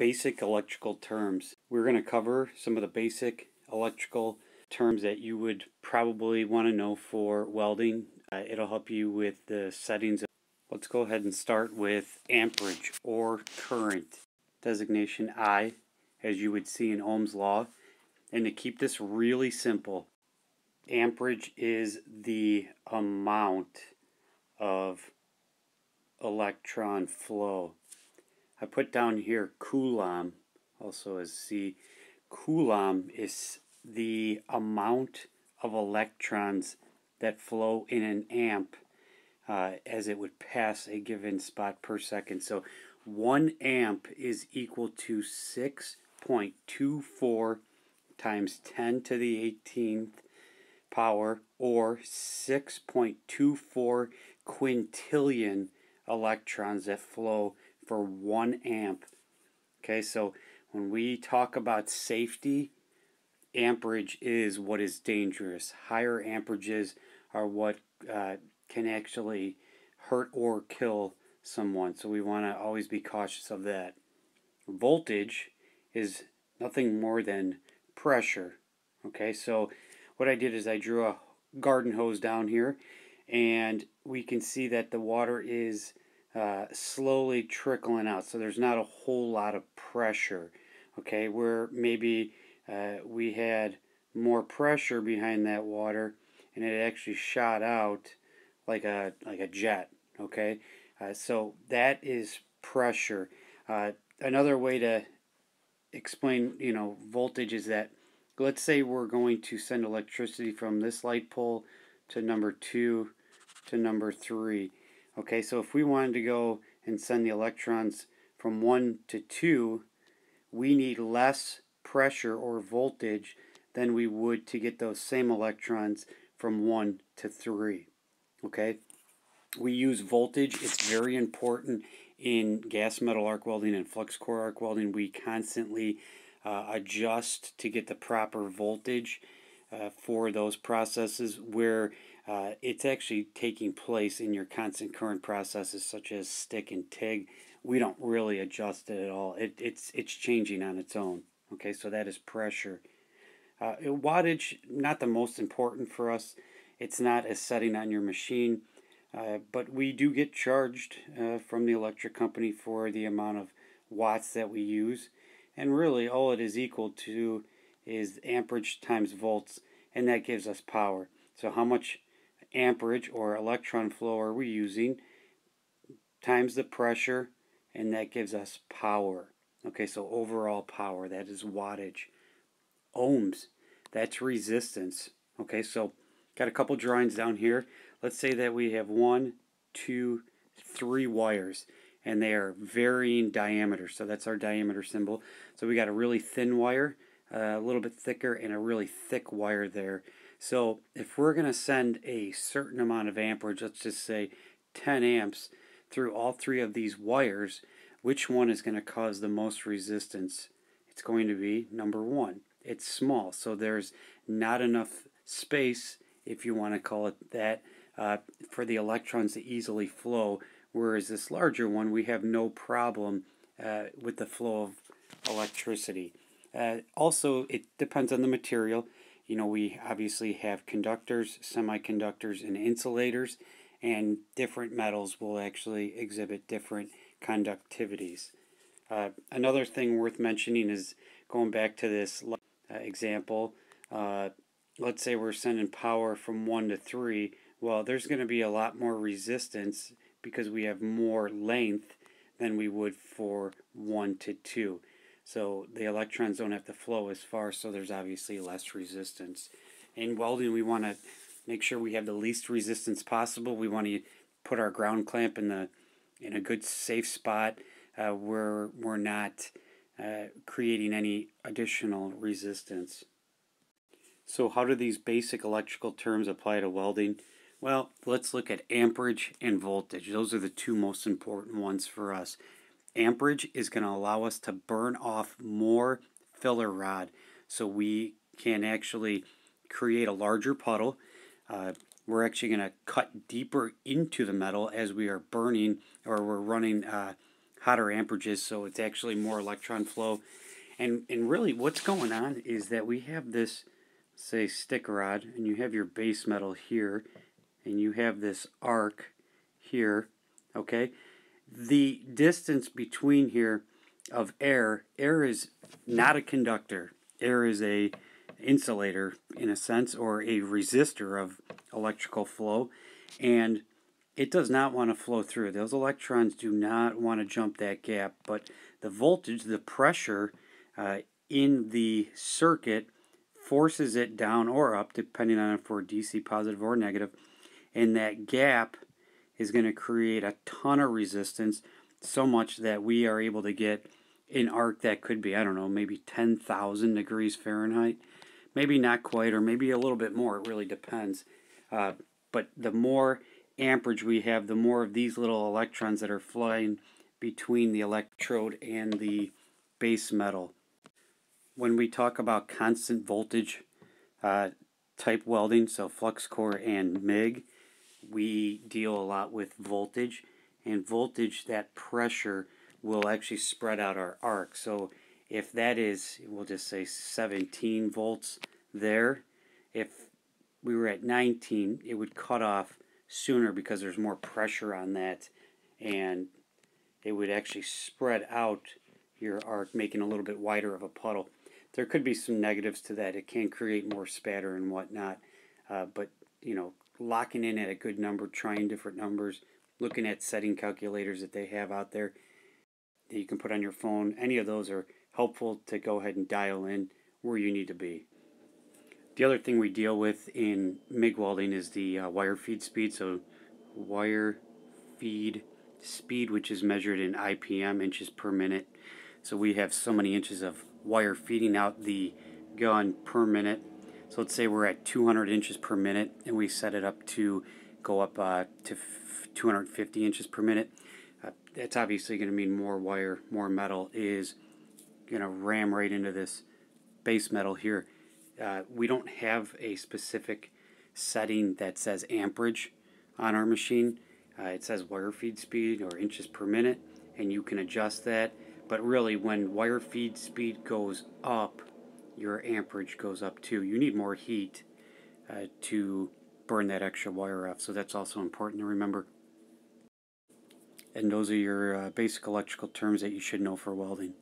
Basic electrical terms. We're going to cover some of the basic electrical terms that you would probably want to know for welding. It'll help you with the settings. Let's go ahead and start with amperage or current. Designation I, as you would see in Ohm's law. And to keep this really simple, amperage is the amount of electron flow. I put down here coulomb, also as C. Coulomb is the amount of electrons that flow in an amp as it would pass a given spot per second. So 1 amp is equal to 6.24 times 10 to the 18th power, or 6.24 quintillion electrons that flow for 1 amp. Okay, so when we talk about safety, amperage is what is dangerous. Higher amperages are what can actually hurt or kill someone, so we want to always be cautious of that. Voltage is nothing more than pressure. Okay, so what I did is I drew a garden hose down here, and we can see that the water is slowly trickling out, so there's not a whole lot of pressure. Okay, where maybe we had more pressure behind that water and it actually shot out like a jet. Okay, so that is pressure. Another way to explain voltage is that, let's say we're going to send electricity from this light pole to number 2 to number 3. Okay, so if we wanted to go and send the electrons from 1 to 2, we need less pressure or voltage than we would to get those same electrons from 1 to 3. Okay, we use voltage. It's very important in gas metal arc welding and flux core arc welding. We constantly adjust to get the proper voltage for those processes where it's actually taking place in your constant current processes such as stick and TIG. We don't really adjust it at all. It's changing on its own. Okay, so that is pressure. Wattage, not the most important for us. It's not a setting on your machine, but we do get charged from the electric company for the amount of watts that we use. And really all it is equal to is amperage times volts, and that gives us power. So how much amperage or electron flow are we using times the pressure, and that gives us power. Okay, so overall power, that is wattage. Ohms, that's resistance. Okay, so got a couple drawings down here. Let's say that we have 1, 2, 3 wires, and they are varying diameter. So that's our diameter symbol. So we got a really thin wire, a little bit thicker, and a really thick wire there. So if we're going to send a certain amount of amperage, let's just say 10 amps, through all 3 of these wires, which one is going to cause the most resistance? It's going to be number 1. It's small, so there's not enough space, if you want to call it that, for the electrons to easily flow, whereas this larger one, we have no problem with the flow of electricity. Also, it depends on the material. We obviously have conductors, semiconductors, and insulators, and different metals will actually exhibit different conductivities. Another thing worth mentioning is going back to this example. Let's say we're sending power from 1 to 3. Well, there's going to be a lot more resistance because we have more length than we would for 1 to 2. So the electrons don't have to flow as far, so there's obviously less resistance. In welding, we want to make sure we have the least resistance possible. We want to put our ground clamp in a good safe spot where we're not creating any additional resistance. So how do these basic electrical terms apply to welding? Well, let's look at amperage and voltage. Those are the 2 most important ones for us. Amperage is going to allow us to burn off more filler rod, so we can actually create a larger puddle. We're actually going to cut deeper into the metal as we are burning, or we're running hotter amperages, so it's actually more electron flow. And really what's going on is that we have this, say, stick rod, and you have your base metal here, and you have this arc here, okay? The distance between here of air is not a conductor. Air is a insulator in a sense, or a resistor of electrical flow, and it does not want to flow through. Those electrons do not want to jump that gap, but the voltage, the pressure in the circuit forces it down or up, depending on if we're DC positive or negative, and that gap is going to create a ton of resistance, so much that we are able to get an arc that could be, I don't know, maybe 10,000 degrees Fahrenheit. Maybe not quite, or maybe a little bit more. It really depends. But the more amperage we have, the more of these little electrons that are flying between the electrode and the base metal. When we talk about constant voltage type welding, so flux core and MIG, we deal a lot with voltage. And voltage, that pressure, will actually spread out our arc. So if that is, we'll just say 17 volts there, if we were at 19, it would cut off sooner because there's more pressure on that, and it would actually spread out your arc, making a little bit wider of a puddle. There could be some negatives to that. It can create more spatter and whatnot, but you know, locking in at a good number, trying different numbers, looking at setting calculators that they have out there that you can put on your phone, any of those are helpful to go ahead and dial in where you need to be. The other thing we deal with in MIG welding is the wire feed speed. So wire feed speed, which is measured in IPM, inches per minute. So we have so many inches of wire feeding out the gun per minute. So let's say we're at 200 inches per minute, and we set it up to go up to 250 inches per minute. That's obviously going to mean more wire, more metal is going to ram right into this base metal here. We don't have a specific setting that says amperage on our machine. It says wire feed speed or inches per minute, and you can adjust that. But really, when wire feed speed goes up, your amperage goes up too. You need more heat to burn that extra wire off, so that's also important to remember. And those are your basic electrical terms that you should know for welding.